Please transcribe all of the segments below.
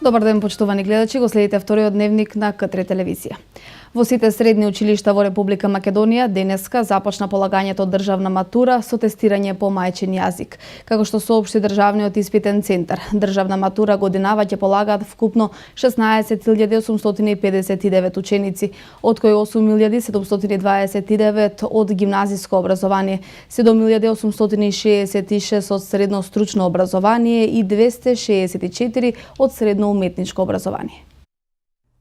Добар ден, почитувани гледачи, го следите вториот дневник на К3 телевизија. Во сите средни училишта во Република Македонија денеска започна полагањето од државна матура со тестирање по мајчин јазик. Како што соопшти Државниот испитен центар, државна матура годинава ќе полагаат вкупно 16.859 ученици, од кои 8.729 од гимназиско образование, 7.866 од средно стручно образование и 264 од средно уметничко образование.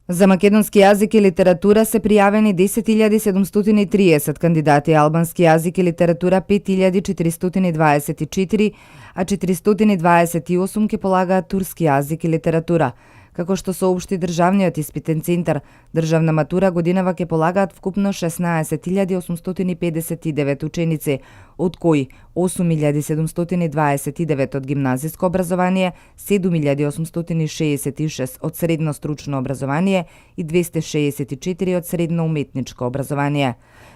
За македонски јазик и литература се пријавени 10.730 кандидати, албански јазик и литература 5.424, а 428 ќе полагаат турски јазик и литература. Како што соопшти Државниот испитен центар, државна матура годинава ќе полагаат вкупно 16.859 ученици, од кои 8.729 од гимназиско образование, 7.866 од средно стручно образование и 264 од средно уметничко образование.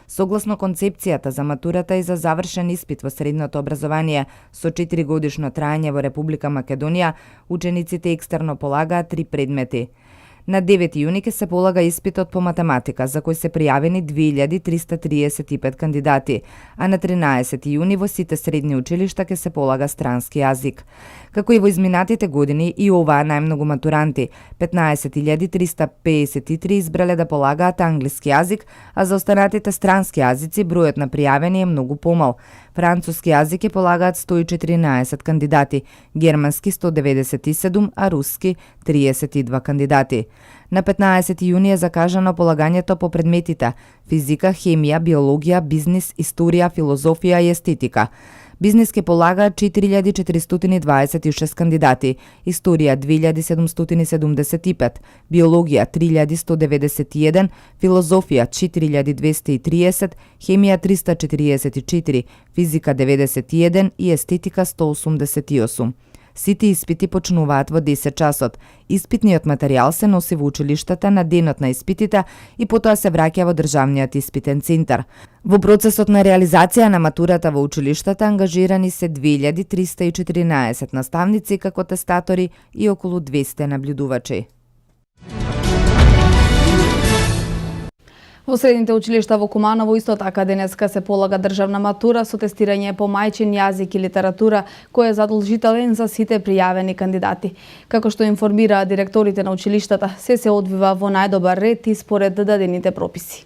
Согласно концепцијата за матурата и за завршен испит во средното образование со 4 годишно траење во Република Македонија, учениците екстерно полагаат 3 предмети. На 9 јуни ќе се полага испитот по математика, за кој се пријавени 2335 кандидати, а на 13 јуни во сите средни училишта ќе се полага странски јазик. Како и во изминатите години, и оваа најмногу матуранти, 15.353 избрале да полагаат англиски јазик, а за останатите странски јазици бројот на пријавени е многу помал. Француски јазик ќе полагаат 114 кандидати, германски 197, а руски 32 кандидати. На 15 јуни е закажано полагањето по предметите физика, хемија, биологија, бизнис, историја, филозофија и естетика. Бизнис ќе полагаат 4426 кандидати, историја 2775, биологија 3191, филозофија 4230, хемија 344, физика 91 и естетика 188. Сите испити почнуваат во 10 часот. Испитниот материјал се носи во училиштата на денот на испитите и потоа се враќа во Државниот испитен центар. Во процесот на реализација на матурата во училиштата ангажирани се 2314 наставници како тестатори и околу 200 наблюдувачи. Во средните училишта во Куманово исто така денеска се полага државна матура со тестирање по мајчин јазик и литература, кој е задолжителен за сите пријавени кандидати. Како што информираа директорите на училиштата, се одвива во најдобар ред и според дадените прописи.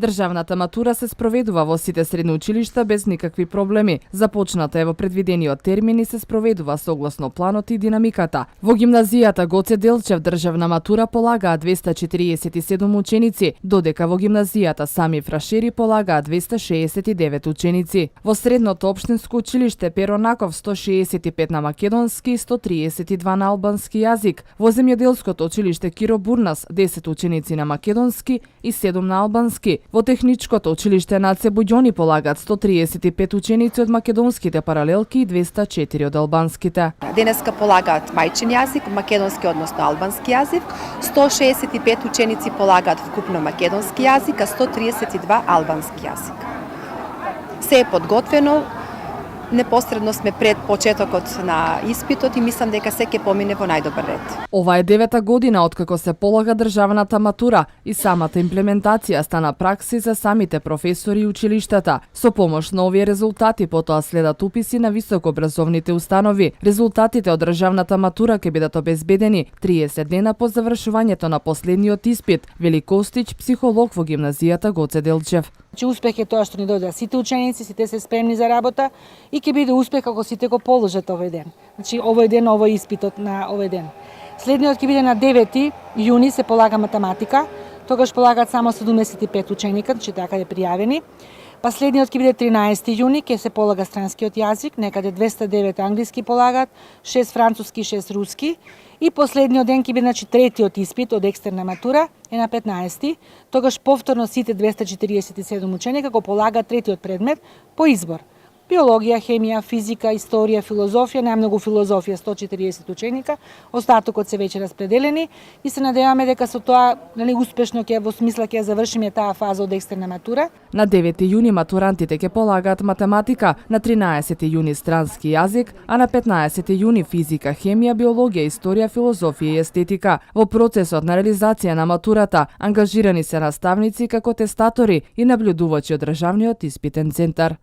Државната матура се спроведува во сите средни училишта без никакви проблеми. Започната е во предвидениот термин и се спроведува согласно планот и динамиката. Во гимназијата Гоце Делчев државна матура полагаат 247 ученици, додека во гимназијата Сами Фрашери полагаат 269 ученици. Во средното општинско училиште Перо Наков 165 на македонски и 132 на албански јазик. Во земјоделското училиште Киро Бурнас 10 ученици на македонски и 7 на албански. Во техничкото училиште Наце Буѓони полагаат 135 ученици од македонските паралелки и 204 од албанските. Денеска полагаат мајчин јазик, македонски односно албански јазик, 165 ученици полагаат вкупно македонски јазик, а 132 албански јазик. Се е подготвено, непосредно сме пред почетокот на испитот и мислам дека се ќе помине во најдобар ред. Ова е 9-та година откако се полага државната матура и самата имплементација стана пракси за самите професори и училиштата. Со помош на овие резултати потоа следат уписи на високообразовните установи. Резултатите од државната матура ќе бидат обезбедени 30 дена по завршувањето на последниот испит, вели Костич, психолог во гимназијата Гоце Делчев. Успех е тоа што ни дојде сите ученици, сите се спремни за работа и ќе биде успех ако сите го положат овој ден. Овој ден, овој испитот на овој ден. Следниот ќе биде на 9 јуни се полага математика, тогаш полагаат само 75 ученика, така е пријавени. Па следниот ќе биде 13 јуни, ќе се полага странскиот јазик, некаде 209 англиски полагаат, 6 француски, 6 руски. И последниот ден ќе биде третиот испит од екстерна матура е на 15, тогаш повторно сите 247 ученика го полагаат третиот предмет по избор. биологија, хемија, физика, историја, филозофија, најмногу филозофија 140 ученика, остатокот се веќе распределени и се надеваме дека со тоа успешно во смисла ќе завршиме таа фаза од екстерна матура. На 9 јуни матурантите ќе полагаат математика, на 13 јуни странски јазик, а на 15 јуни физика, хемија, биологија, историја, филозофија и естетика. Во процесот на реализација на матурата ангажирани се наставници како тестатори и наблюдувачи од државниот испитен центар.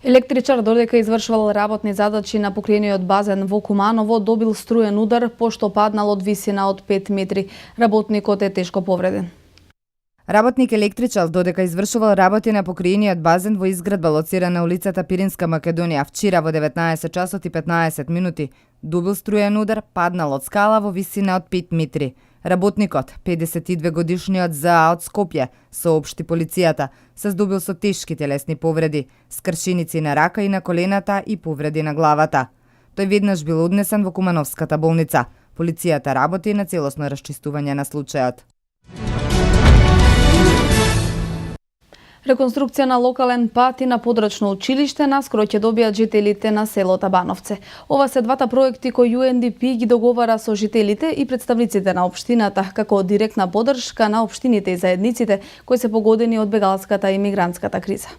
Електричар додека извршувал работни задачи на покриениот базен во Куманово добил струен удар пошто паднал од висина од 5 метри. Работникот е тешко повреден. Работник електричар додека извршувал работи на покриениот базен во изградба лоцирана на улицата Пиринска Македонија вчера во 19 часот и 15 минути добил струен удар, паднал од скала во висина од 5 метри. Работникот, 52 годишниот ЗА од Скопје, соопшти полицијата, се здобил со тешки телесни повреди, скршеници на рака и на колената и повреди на главата. Тој веднаш бил однесен во Кумановската болница. Полицијата работи на целосно расчистување на случајот. Реконструкција на локален пат и на подрачно училиште наскоро ќе добијат жителите на село Табановце. Ова се двата проекти кои UNDP ги договара со жителите и представниците на општината како директна поддршка на општините и заедниците кои се погодени од бегалската и мигрантската криза.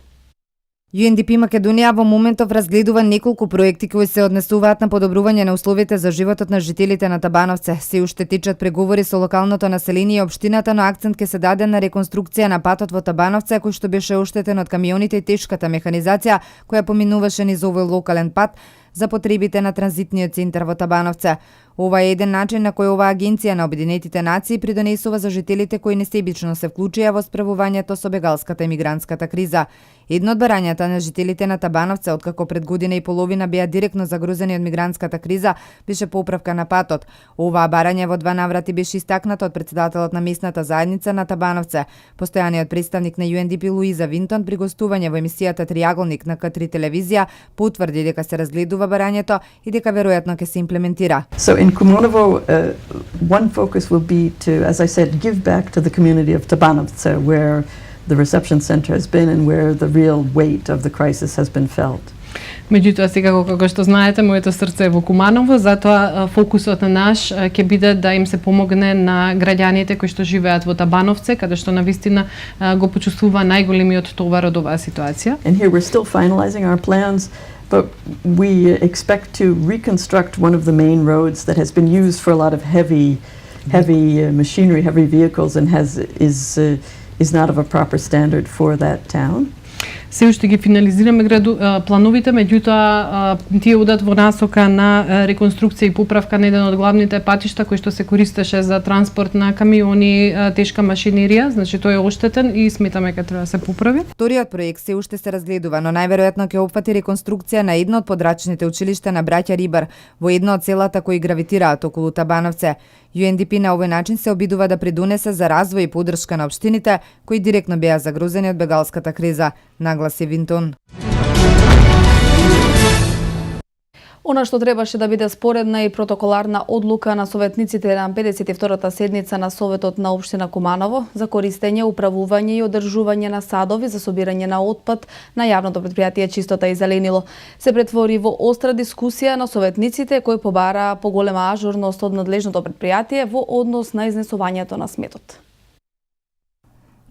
UNDP Македонија во моментов разгледува неколку проекти кои се однесуваат на подобрување на условите за животот на жителите на Табановце. Се уште течат преговори со локалното население и општината, но акцент ќе се даде на реконструкција на патот во Табановце кој што беше оштетен од камионите и тешката механизација која поминуваше низ овој локален пат за потребите на транзитниот центар во Табановце. Ова е еден начин на кој оваа агенција на Обединетите нации придонесува за жителите кои несебично се вклучија во справувањето со бегалската и мигрантската криза. Едно од барањата на жителите на Табановце, откако пред година и половина беа директно загрузени од мигрантската криза, беше поправка на патот. Оваа барање во два наврати беше истакнато од председателот на местната заедница на Табановце. Постојаниот представник на UNDP Луиза Винтон при гостување во емисијата Триаголник на К3 телевизија потврди дека се разгледува барањето и дека веројатно ќе се имплементира. So in Kumonovo, one focus will be to, as I said, give back to the community of Tabanovce, where the reception center has been and where the real weight of the crisis has been felt. Меѓутоа, секако како што знаете, моето срце е во Куманово, затоа фокусот на наш ќе биде да им се помогне на граѓаните кои што живеат во Табановце, каде што навистина го почувствува најголемиот товар од оваа ситуација. And here we're still finalizing our plans, but we expect to reconstruct one of the main roads that has been used for a lot of heavy machinery, heavy vehicles, and is not of a proper standard for that town. Се уште ги финализираме плановите, меѓутоа тие одат во насока на реконструкција и поправка на еден од главните патишта кои што се користеше за транспорт на камиони, тешка машинерија, значи тој е оштетен и сметаме дека треба да се поправи. Вториот проект се уште се разгледува, но најверојатно ќе опфати реконструкција на едно од подрачните училишта на браќа Рибар во едно од селата кои гравитираат околу Табановце. UNDP на овој начин се обидува да придонесе за развој и поддршка на општините кои директно беа загрозени од бегалската криза, нагласи Винтон. Она што требаше да биде споредна и протоколарна одлука на советниците на 52-та седница на Советот на општина Куманово за користење, управување и одржување на садови за собирање на отпад на јавното претпријатие Чистота и зеленило, се претвори во остра дискусија на советниците кои побара поголема ажурност од надлежното претпријатие во однос на изнесувањето на сметот.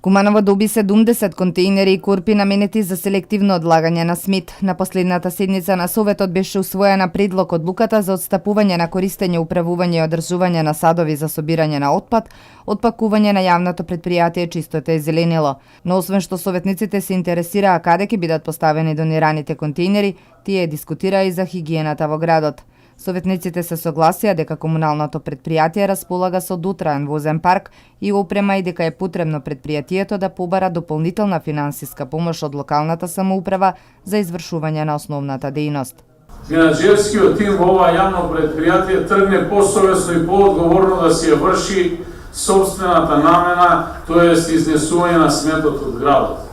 Куманово доби 70 контејнери и корпи наменети за селективно одлагање на смет. На последната седница на Советот беше усвоена предлог одлуката за отстапување на користење, управување и одржување на садови за собирање на отпад, отпакување на јавното претпријатие Чистота и зеленило. Но освен што советниците се интересираа каде ќе бидат поставени донираните контејнери, тие дискутираа и за хигиената во градот. Советниците се согласија дека комуналното претпријатие располага со дотраен возен парк и опрема и дека е потребно претпријатието да побара дополнителна финансиска помош од локалната самоуправа за извршување на основната дејност. Менаџерскиот тим во ова јавно претпријатие тргне посовесно и поодговорно да си ја врши собствената намена, тоест изнесување на сметот од градот.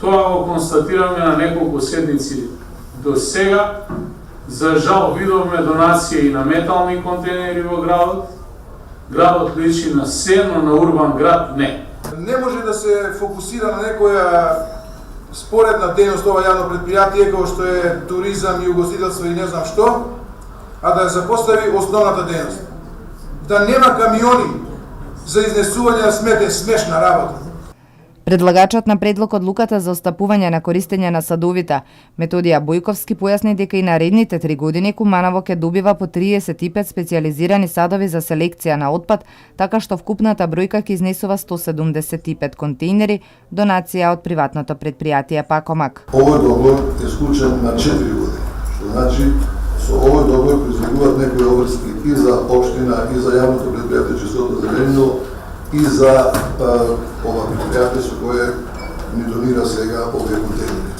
Тоа го констатираме на неколку седници до сега. За жал видовме донација и на метални контейнери во градот. Градот личи на се, но на урбан град не. Не може да се фокусира на некоја споредна дејност ова јавно предпријатие како што е туризам и угостителство и не знам што, а да ја запостави основната дејност. Да нема камиони за изнесување на смете, смешна работа. Предлагачот на предлог одлуката за остапување на користење на садовите, Методија Бојковски, појасни дека и наредните 3 години Куманово ќе добива по 35 специјализирани садови за селекција на отпад, така што вкупната бројка ќе изнесува 175 контейнери, донација од приватното предпријатие Пакомак. Овој договор е склучен на 4 години, што значи со овој договор произлегуваат некои обврски и за општина, и за јавното предпријатие Чистото Зеленино, и за ова предпријатие со кое ни донира сега овие контейнери.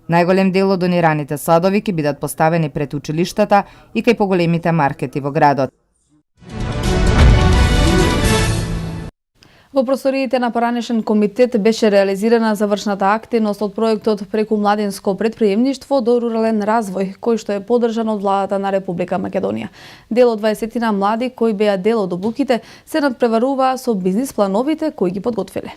Најголем дел од донираните садови ќе бидат поставени пред училиштата и кај поголемите маркети во градот. Во просториите на Паранешен комитет беше реализирана завршната активност од проектот преку младинско предприемништво до рурален развој, кој што е поддржан од владата на Република Македонија. Дел од 20 млади кои беа дел од обуките се надпреваруваа со бизнис плановите кои ги подготвиле.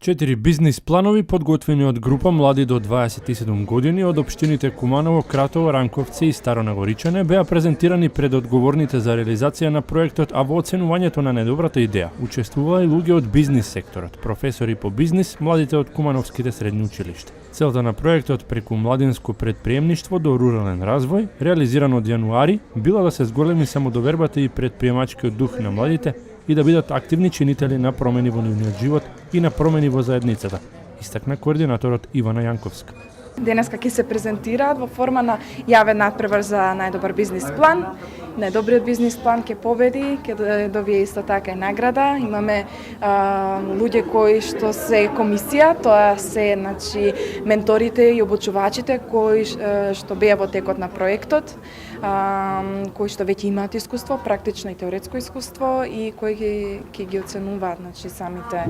4 бизнис планови подготвени од група млади до 27 години од општините Куманово, Кратово, Ранковци и Старо Нагоричане беа презентирани пред одговорните за реализација на проектот, а во оценувањето на недобрата идеја учествуваа и луѓе од бизнис секторот, професори по бизнис, младите од Кумановските средни училишта. Целта на проектот преку младинско предприемништво до рурален развој, реализиран од јануари, била да се зголеми самодовербата и предприемачкиот дух на младите и да бидат активни чинители на промени во нивниот живот и на промени во заедницата, истакна координаторот Ивана Јанковска. Денеска ќе се презентираат во форма на јавен надпревар за најдобар бизнис план. Најдобриот бизнис план ќе победи, ќе добие исто така и награда. Имаме луѓе кои што се комисија, тоа се менторите и обучувачите кои што беа во текот на проектот, кои што веќе имаат искуство, практично и теоретско искуство и кои ќе ги оценуваат самите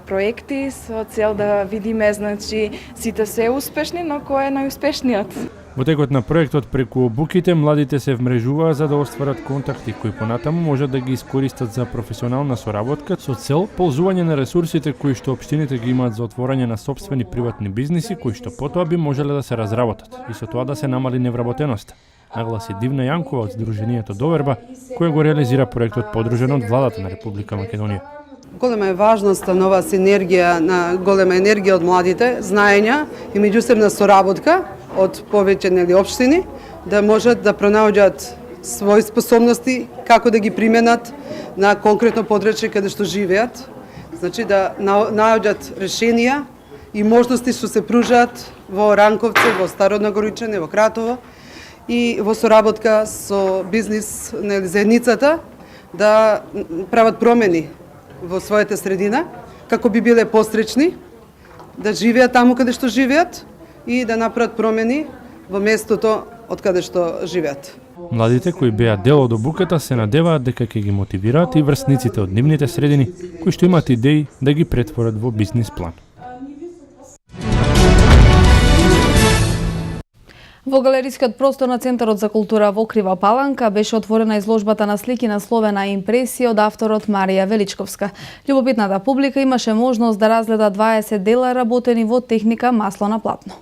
проекти со цел да видиме сите се успешни, но кој е најуспешниот. Во текот на проектот преку обуките младите се вмрежуваа за да остварат контакти кои понатаму можат да ги искористат за професионална соработка со цел ползување на ресурсите кои што општините ги имаат за отворање на сопствени приватни бизниси кои што потоа би можеле да се разработат и со тоа да се намали невработеноста, нагласи Дивна Јанкова од Сдруженијето Доверба, кој го реализира проектот подружен од владата на Република Македонија. Голема е важноста на оваа синергија, на голема енергија од младите, знаења и меѓусебна соработка од повеќе општини, да можат да пронаоѓаат своји способности, како да ги применат на конкретно подречје каде што живеат. Значи да наоѓаат решенија и можности што се пружаат во Ранковци, во Старо Нагоричане, во Кратово и во соработка со бизнис заедницата да прават промени во својата средина, како би биле постречни, да живеат таму каде што живеат и да направат промени во местото од каде што живеат. Младите кои беа дел од обуката се надеваат дека ќе ги мотивираат и врсниците од нивните средини кои што имаат идеи да ги претворат во бизнис план. Во галерискиот простор на Центарот за култура во Крива Паланка беше отворена изложбата на слики насловена импресија од авторот Марија Величковска. Љубопитната публика имаше можност да разгледа 20 дела работени во техника масло на платно.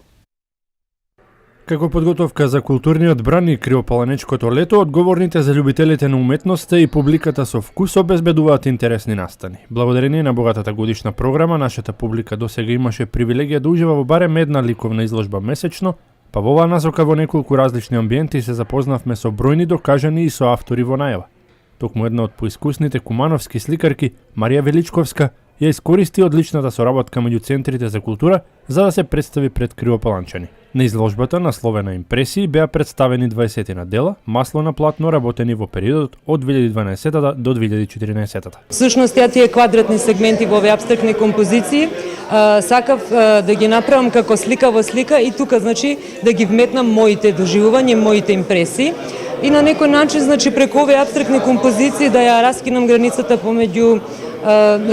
Како подготовка за културниот бран и кривопаланечкото лето, одговорните за љубителите на уметноста и публиката со вкус обезбедуваат интересни настани. Благодарение на богатата годишна програма, нашата публика досега имаше привилегија да ужива во барем една ликовна изложба месечно, па во оваа насока во неколку различни амбиенти се запознавме со бројни докажани и со автори во најава. Токму една од поискусните кумановски сликарки, Марија Величковска, ја искористи одличната соработка меѓу центрите за култура за да се представи пред кривопаланчани. На изложбата насловена импресии беа представени 20 дела масло на платно работени во периодот од 2012 до 2014. Всушност ја тие квадратни сегменти во овие апстрактни композиции сакав да ги направам како слика во слика и тука значи да ги вметнам моите доживувања, моите импресии и на некој начин значи преку овие апстрактни композиции да ја раскинам границата помеѓу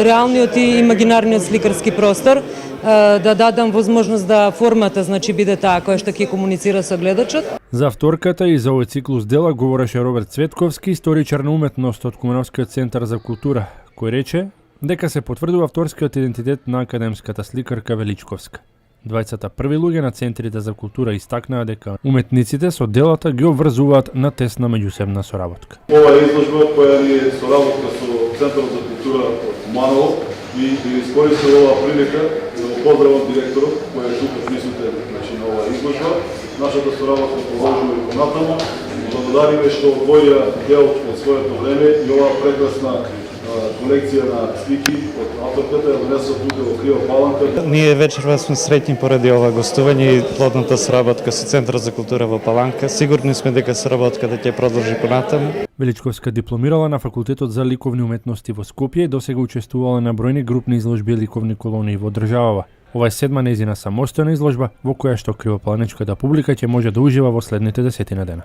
реалниот и имагинарниот сликарски простор, да дадам возможност да формата значи биде таа која што ќе комуницира со гледачот. За авторката и за овој циклус дела говореше Роберт Цветковски, историчар на уметност од Кумановскиот центар за култура, кој рече дека се потврдува вторскиот идентитет на академската сликарка Величковска. Двајцата први луѓе на центрите за култура истакнаа дека уметниците со делата ги обврзуваат на тесна меѓусебна соработка. Ова е изложба која ни е соработка со Центарот за култура од Куманово и да искористам оваа прилика да го поздравам директорот кој е тук присутен на оваа изложба. Нашата соработка продолжува и понатаму. Благодариме што одвоја дел од своето време и оваа прекрасна колекција на слики од авторката ја донесо тука во Криво Паланка. Ние вечерва сме среќни поради ова гостување и плодната соработка со Центарот за култура во Паланка. Сигурни сме дека соработката ќе продолжи понатаму. Величковска дипломирала на Факултетот за ликовни уметности во Скопје и досега учествувала на бројни групни изложби и ликовни колонии во државава. Ова е седма нејзина самостојна изложба во која што кривопаланечката публика ќе може да ужива во следните 10 дена.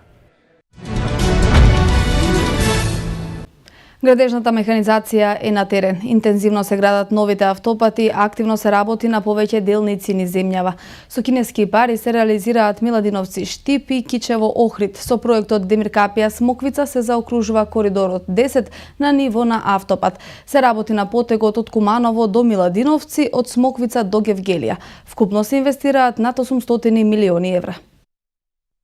Градежната механизација е на терен. Интензивно се градат новите автопати, активно се работи на повеќе делници низ земјава. Со кинески пари се реализираат Миладиновци Штип и Кичево Охрид. Со проектот Демир Капија Смоквица се заокружува коридорот 10 на ниво на автопат. Се работи на потегот од Куманово до Миладиновци, од Смоквица до Гевгелија. Вкупно се инвестираат над 800 милиони евра.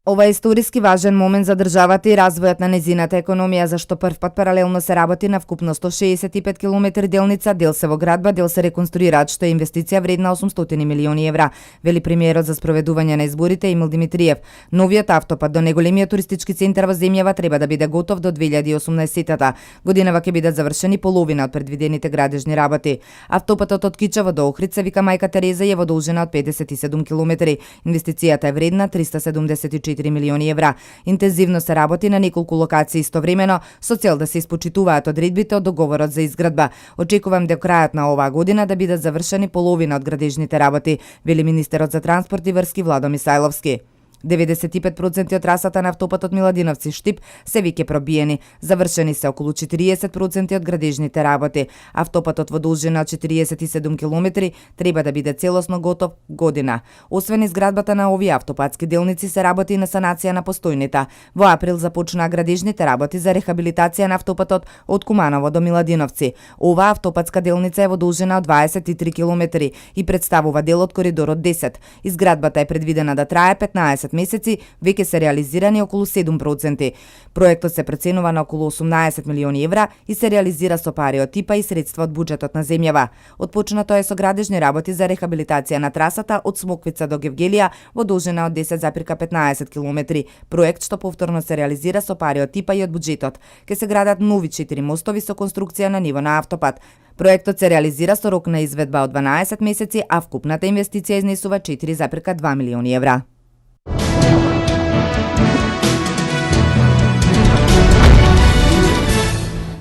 Ова е историски важен момент за државата и развојот на незината економија, зашто првпат паралелно се работи на вкупно 165 км делница, дел се во градба, дел се реконструираат, што е инвестиција вредна 800 милиони евра, вели премиерот за спроведување на изборите Емил Димитриев. Новиот автопат до најголемиот туристички центар во земјава треба да биде готов до 2018 годинава ќе бидат завршени половина од предвидените градежни работи. Автопатот од Кичево до Охрид се вика Мајка Тереза и е во должина од 57 км. Инвестицијата е вредна 374 милиони евра. Интензивно се работи на неколку локации истовремено со цел да се испочитуваат одредбите од договорот за изградба. Очекувам до крајот на оваа година да бидат завршени половина од градежните работи, вели министерот за транспорт и врски Владо Мисајловски. 95% од трасата на автопатот Миладиновци Штип се веќе пробиени. Завршени се околу 40% од градежните работи. Автопатот во должина од 47 км треба да биде целосно готов година. Освен изградбата на овие автопатски делници се работи и на санација на постојните. Во април започнаа градежните работи за рехабилитација на автопатот од Куманово до Миладиновци. Оваа автопатска делница е во должина од 23 км и представува дел од коридорот 10. Изградбата е предвидена да трае 15 месеци, веќе се реализирани околу 7%. Проектот се проценува на околу 18 милиони евра и се реализира со пари од ТИПА и средства од буџетот на земјава. Отпочнато е со градежни работи за рехабилитација на трасата од Смоквица до Гевгелија во должина од 10,15 км. Проект што повторно се реализира со пари од ТИПА и од буџетот. Ке се градат нови 4 мостови со конструкција на ниво на автопат. Проектот се реализира со рок на изведба од 12 месеци, а вкупната инвестиција изнесува 4,2 милиони евра.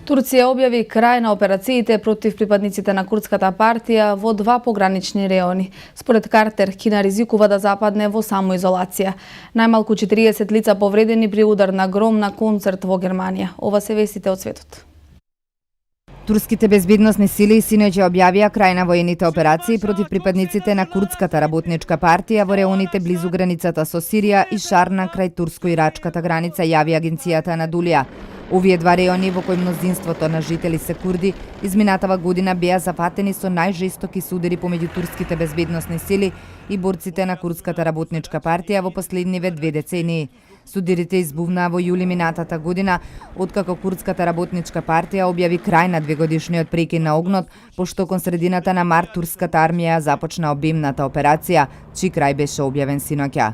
Турција објави крај на операциите против припадниците на курдската партија во два погранични реони. Според Картер, Кина ризикува да западне во самоизолација. Најмалку 40 лица повредени при удар на гром на концерт во Германија. Ова се вестите од светот. Турските безбедносни сили синоќ објавија крај на воените операции против припадниците на курдската работничка партија во реоните близу границата со Сирија и Шарна крај турско-ирачката граница, јави агенцијата Анадолија. Овие два реони во кои мнозинството на жители се курди, изминатава година беа зафатени со најжестоки судери помеѓу турските безбедносни сили и борците на курдската работничка партија во последниве 2 децении. Судирите избувнаа во јули минатата година, откако курдската работничка партија објави крај на 2-годишниот прекин на огнот, пошто кон средината на март турската армија започна обемната операција, чиј крај беше објавен синоќа.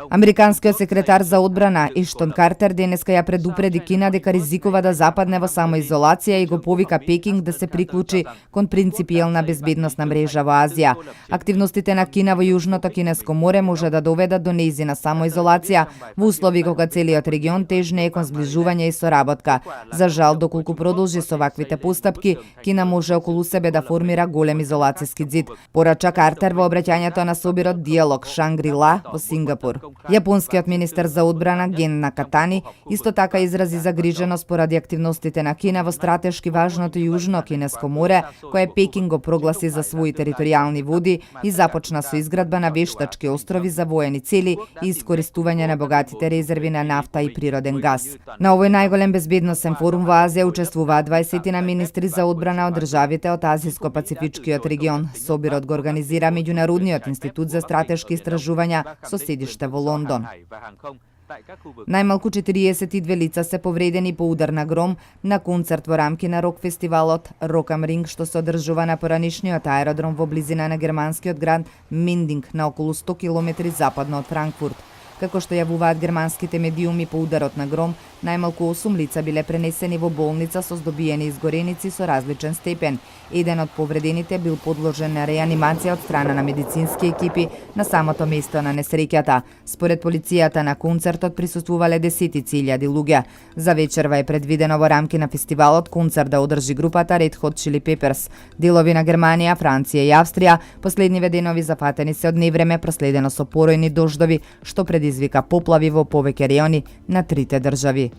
Американскиот секретар за одбрана Ештон Картер денеска ја предупреди Кина дека ризикува да западне во самоизолација и го повика Пекинг да се приклучи кон принципиелна безбедносна мрежа во Азија. Активностите на Кина во Јужното Кинеско море може да доведат до нејзина самоизолација во услови кога целиот регион тежне кон зближување и соработка. За жал, доколку продолжи со ваквите постапки, Кина може околу себе да формира голем изолацијски ѕид. Порача Картер во обраќањето на собирот Диалог Шангри-Ла во Сингапур Сингапур. Јапонскиот министер за одбрана Ген Накатани исто така изрази загриженост поради активностите на Кина во стратешки важното Јужно Кинеско море, кое Пекин го прогласи за своји територијални води и започна со изградба на вештачки острови за воени цели и искористување на богатите резерви на нафта и природен газ. На овој најголем безбедносен форум во Азија учествуваат 20 на министри за одбрана од државите од Азиско-Пацифичкиот регион. Собирот го организира Меѓународниот институт за стратешки истражувања со седиште во Лондон. Најмалку 42 лица се повредени по удар на гром на концерт во рамки на рок фестивалот Rock am Ring, што се одржува на поранишниот аеродром во близина на германскиот град Миндинг на околу 100 км западно од Франкфурт. Како што јавуваат германските медиуми, по ударот на гром, најмалку 8 лица биле пренесени во болница со здобиени изгореници со различен степен. Еден од повредените бил подложен на реанимација од страна на медицински екипи на самото место на несреќата. Според полицијата на концертот присуствувале десетици илјади луѓе. За вечерва е предвидено во рамки на фестивалот концерт да одржи групата Red Hot Chili Peppers. Делови на Германија, Франција и Австрија последниве денови зафатени се од невреме проследено со поројни дождови, што предизвика поплави во повеќе реони на трите држави.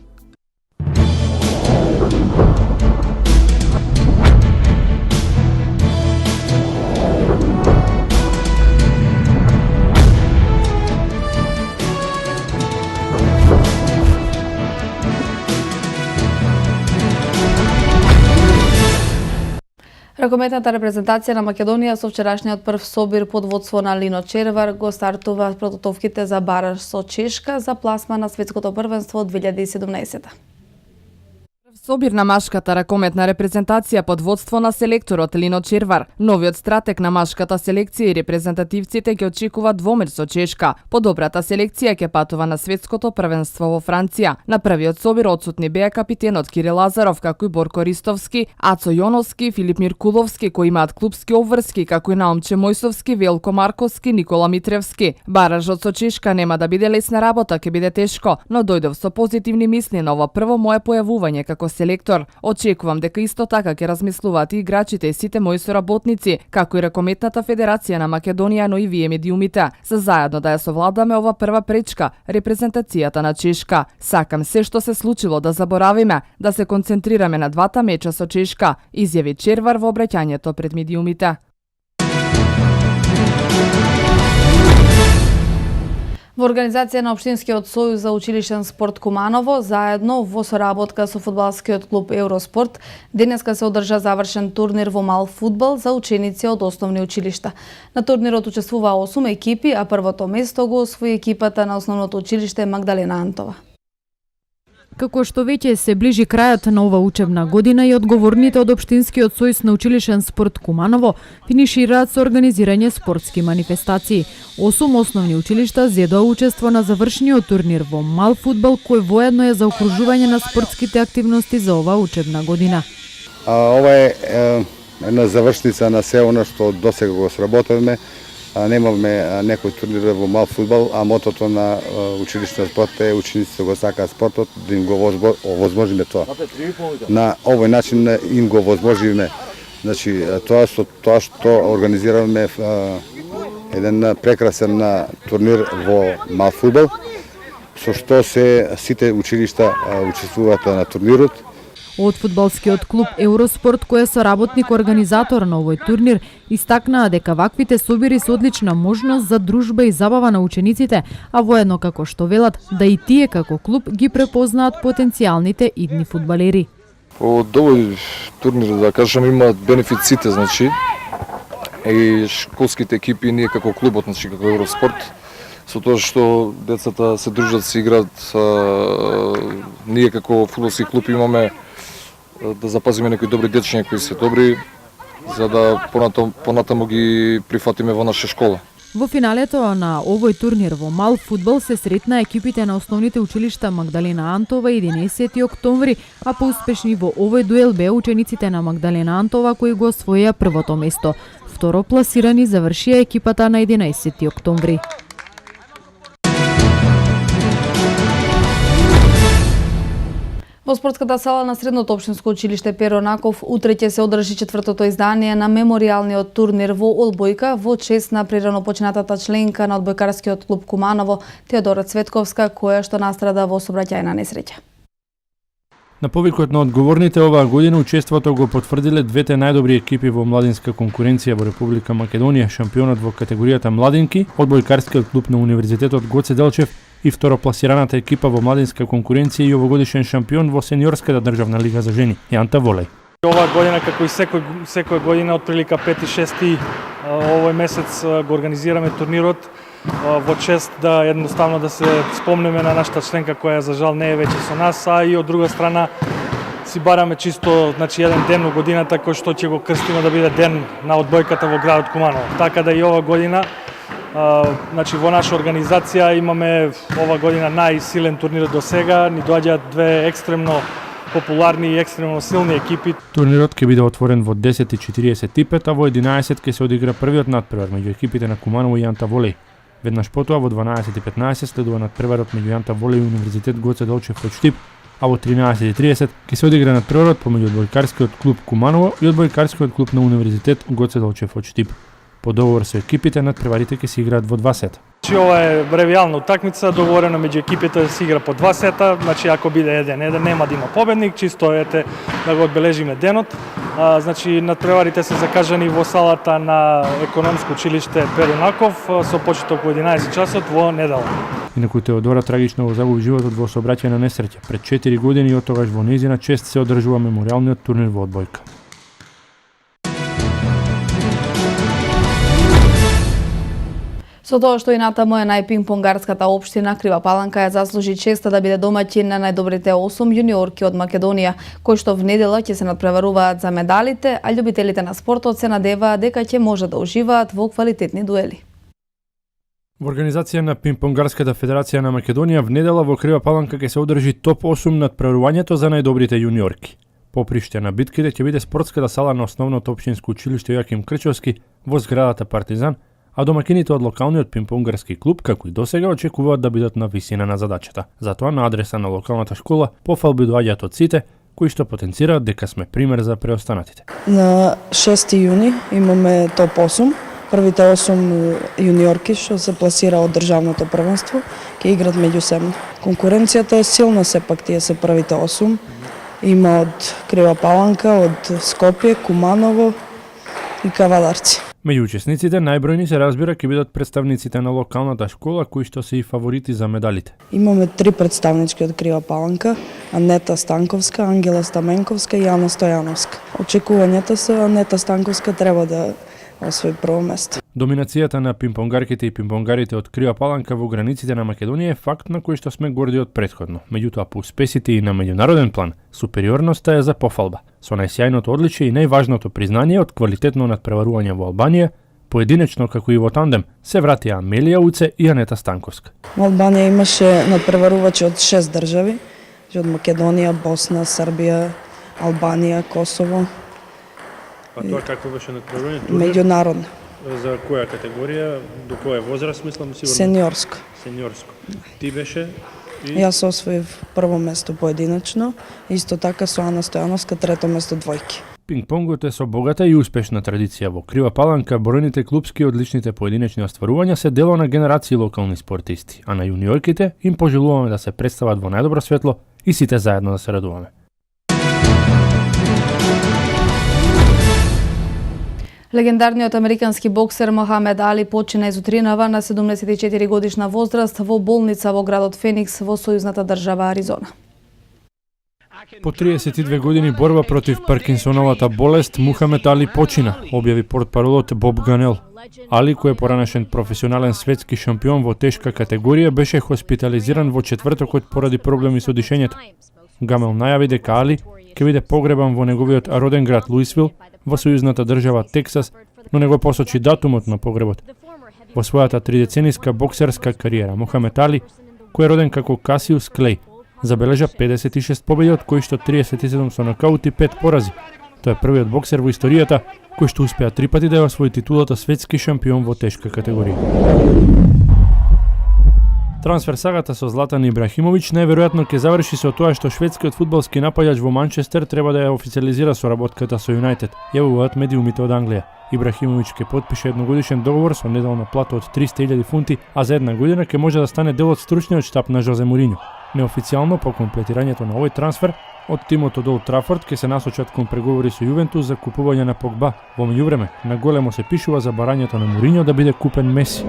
Ракометната репрезентација на Македонија со вчерашниот прв собир под водство на Лино Червар го стартува подготовките за бараж со Чешка за пласма на светското првенство 2017. Собир на машката ракометна репрезентација под водство на селекторот Лино Червар. Новиот стратег на машката селекција и репрезентативците ќе очекува двомер со Чешка. Подобрата селекција ќе патува на светското првенство во Франција. На првиот собир отсутни беа капитенот Кирил Лазаров, како и Борко Ристовски, Ацо Јоновски, Филип Миркуловски, кои имаат клубски обврски, како и Наумче Мојсовски, Велко Марковски, Никола Митревски. Баражот со Чешка нема да биде лесна работа, ќе биде тешко, но дојдов со позитивни мисли на ова прво мое појавување како селектор. Очекувам дека исто така ќе размислуваат и играчите и сите мои соработници, како и Ракометната федерација на Македонија, но и вие медиумите, за заедно да ја совладаме ова прва пречка, репрезентацијата на Чешка. Сакам се што се случило да заборавиме, да се концентрираме на двата меча со Чешка, изјави Червар во обраќањето пред медиумите. Во организација на Општинскиот сојуз за училишен спорт Куманово, заедно во соработка со фудбалскиот клуб Евроспорт, денеска се одржа завршен турнир во мал фудбал за ученици од основни училишта. На турнирот учествува 8 екипи, а првото место го освои екипата на основното училиште Магдалена Антова. Како што веќе се ближи крајот на ова учебна година и одговорните од Општинскиот сојуз на училишен спорт Куманово финишираат со организирање спортски манифестации. 8 основни училишта зедоа учество на завршниот турнир во мал фудбал, кој воедно е за окружување на спортските активности за оваа учебна година. Ова е една завршница на се она што досега го сработевме. Немавме некој турнир во мал фудбал, а мотото на училиштниот спорт е учениците го сакаат спортот, да им го овозможиме тоа. На овој начин им го овозможиме. Значи, тоа што организираме еден прекрасен турнир во мал фудбал, со што сите училишта учествуваат на турнирот. Од фудбалскиот клуб Евроспорт, кој е соработник организатор на овој турнир, истакнаа дека ваквите собири се одлична можност за дружба и забава на учениците, а воедно како што велат да и тие како клуб ги препознаат потенцијалните идни фудбалери. Од овој турнир, да кажам, имаат бенефиците, значи, и школските екипи, ние како клубот, значи како Евроспорт, со тоа што децата се дружат, се играат, ние како фудбалски клуб имаме да запазиме некои добри дечиња кои се добри, за да понатаму ги прифатиме во наша школа. Во финалето на овој турнир во мал фудбал се сретна екипите на основните училишта Магдалена Антова 11 октомври, а поуспешни во овој дуел беа учениците на Магдалена Антова кои го освоија првото место. Второ пласирани завршија екипата на 11 октомври. Во спортската сала на Средното општинско училиште Перо Наков утре ќе се одржи четвртото издание на меморијалниот турнир во одбојка во чест на прерано починатата членка на одбојкарскиот клуб Куманово Теодора Цветковска, која што настрада во сообраќајна несреќа. На повикот на одговорните оваа година учеството го потврдиле двете најдобри екипи во младинска конкуренција во Република Македонија, шампионот во категоријата младинки, одбојкарскиот клуб на Универзитетот Гоце Делчев и второпласираната екипа во младинска конкуренција и овогодишен шампион во сениорската државна лига за жени, Јанта Волеј. Оваа година, како и секоја година, отприлика 5 и 6 овој месец го организираме турнирот во чест да едноставно да се спомнеме на нашата членка која за жал не е веќе со нас, а и од друга страна си бараме чисто еден ден во годината кој што ќе го крстиме да биде ден на одбојката во градот Куманово. Така да и ова година во наша организација имаме ова година најсилен турнир до сега, ни доаѓаат две екстремно популарни и екстремно силни екипи. Турнирот ќе биде отворен во 10:45, а во 11 ќе се одигра првиот надпревар меѓу екипите на Куманово и Јанта Волеј. Веднаш потоа во 12:15 следува надпреварот меѓу Јанта Волеј и Универзитет Гоце Делчев од Штип, а во 13:30 ќе се одигра надпреварот помеѓу одбојкарскиот клуб Куманово и одбојкарскиот клуб на Универзитет Гоце Делчев од Штип. По договор со екипите надпреварите ќе се играат во 2 сета. Ова е ревијална утакмица, договорено меѓу екипите да се игра по 2 сета, ако биде 1-1 нема да има победник, чисто да го одбележиме денот. Надпреварите се закажани во салата на економско училиште Перо Наков со почет околу 11 часот во недела. Инаку Теодора трагично го загуби животот во сообраќајна несреќа. Пред 4 години и оттогаш во нејзина чест се одржува меморијалниот турнир во одбојка. Со тоа што и натаму е најпинг-понгарската општина, Крива Паланка ја заслужи честа да биде домаќин на најдобрите 8 јуниорки од Македонија, кои што в недела ќе се надпреваруваат за медалите, а љубителите на спортот се надеваат дека ќе може да уживаат во квалитетни дуели. Во организација на Пинг-понгарската федерација на Македонија в недела во Крива Паланка ќе се одржи топ 8 надпреварувањето за најдобрите јуниорки. Поприште на битките ќе биде спортската сала на основното општинско училиште Јоаким Крчовски во зградата Партизан, а домакините од локалниот пинг-понгарски клуб, како и досега, очекуваат да бидат на висина на задачата. Затоа на адреса на локалната школа пофалби доаѓаат од сите, кои што потенцираат дека сме пример за преостанатите. На 6 јуни имаме топ 8. Првите 8 јуниорки што се пласира од државното првенство ќе играт меѓусебно. Конкуренцијата е силна, сепак тие се првите 8. Има од Крива Паланка, од Скопје, Куманово и Кавадарци. Меѓу учесниците најбројни се разбира ќе бидат представниците на локалната школа кои што се и фаворити за медалите. Имаме 3 представнички од Крива Паланка: Анета Станковска, Ангела Стаменковска и Ана Стојановска. Очекувањата се Анета Станковска треба да освои прво место. Доминацијата на пинг-понгарките и пинг-понгарите од Крива Паланка во границите на Македонија е факт на кој што сме горди од претходно. Меѓутоа, по успесите и на меѓународен план, супериорноста е за пофалба, со најсјајното одличие и најважното признание од квалитетно надпреварување во Албанија, поединечно како и во тандем, се вратија Амелија Уце и Анета Станковска. Во Албанија имаше надпреварувачи од 6 држави, од Македонија, Босна, Србија, Албанија, Косово. А тоа како беше надпреварувањето? Меѓународно. За која категорија, до која возраст, мислам, сигурно? Сениорско. Сениорско. Ти беше? Јас освоив прво место поединечно, исто така со Ана Стојановска трето место двојки. Пинг-понгот е со богата и успешна традиција во Крива Паланка, бројните клупски и одличните поединечни остварувања се дело на генерации локални спортисти, а на јуниорките им пожелуваме да се представат во најдобро светло и сите заедно да се радуваме. Легендарниот американски боксер Мохамед Али почина изутринава на 74 годишна возраст во болница во градот Феникс во сојузната држава Аризона. По 32 години борба против Паркинсоновата болест, Мухамед Али почина, објави портпаролот Боб Ганел. Али, кој е поранешен професионален светски шампион во тешка категорија, беше хоспитализиран во четвртокот поради проблеми со дишењето. Гамел најави дека Али ќе биде погребан во неговиот роден град Луисвил, во сојузната држава Тексас, но не го посочи датумот на погребот. Во својата 3-децениска боксерска кариера, Мухамед Али, кој е роден како Касиус Клей, забележа 56 победи, од кои што 37 со нокаут и 5 порази. Тој е првиот боксер во историјата кој што успеа 3 пати да ја освои титулата светски шампион во тешка категорија. Трансфер сагата со Златан Ибрахимовиќ најверојатно ќе заврши со тоа што шведскиот фудбалски напаѓач во Манчестер треба да ја официализира соработката со Юнајтед, јавуваат медиумите од Англија. Ибрахимовиќ ќе подпише едногодишен договор со неделна плата од 300.000 фунти, а за една година ќе може да стане дел од стручниот штаб на Жозе Мориньо. Неофицијално по комплетирањето на овој трансфер, од тимот од Олд Трафорд ќе се насочат кон преговори со Јувентус за купување на Погба. Во меѓувреме, на големо се пишува за барањето на Мориньо да биде купен Меси.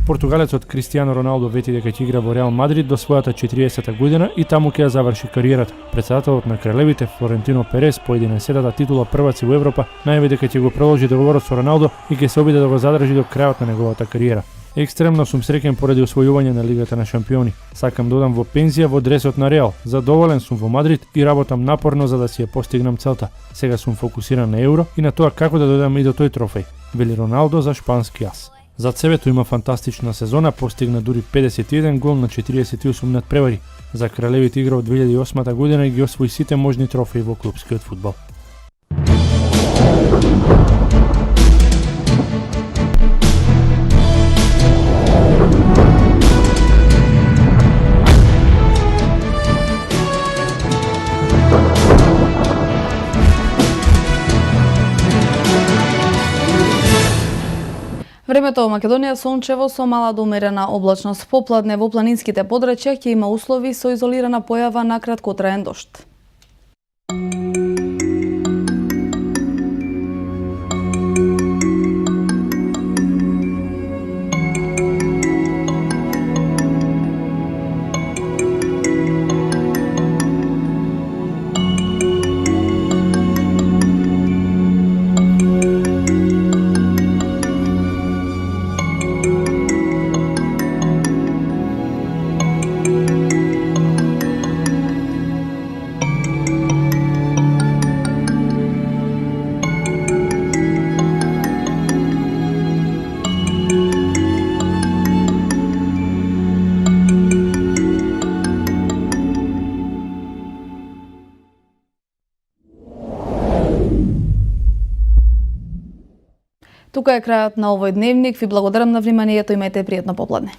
Португалецот Кристијано Роналдо вети дека ќе игра во Реал Мадрид до својата 40-та година и таму ќе ја заврши кариерата. Претседателот на кралевите Флорентино Перес по 11-та титула прваци во Европа најави дека ќе го продолжи договорот со Роналдо и ќе се обиде да го задржи до крајот на неговата кариера. Екстремно сум среќен поради освојување на Лигата на шампиони. Сакам да одам во пензија во дресот на Реал. Задоволен сум во Мадрид и работам напорно за да си ја постигнам целта. Сега сум фокусиран на Евро и на тоа како да дојдам и до тој трофеј, вели Роналдо за шпански ас. Зад себето има фантастична сезона, постигна дури 51 гол на 48 надпревари. За кралевите игра од 2008 година и ги освои сите можни трофеи во клупскиот фудбал. Времето во Македонија сончево со мала до умерена облачност. Попладне во планинските подрачја ќе има услови со изолирана појава на краткотраен дожд. Тука е крајот на овој дневник. Ви благодарам на вниманието, имајте пријатно попладне.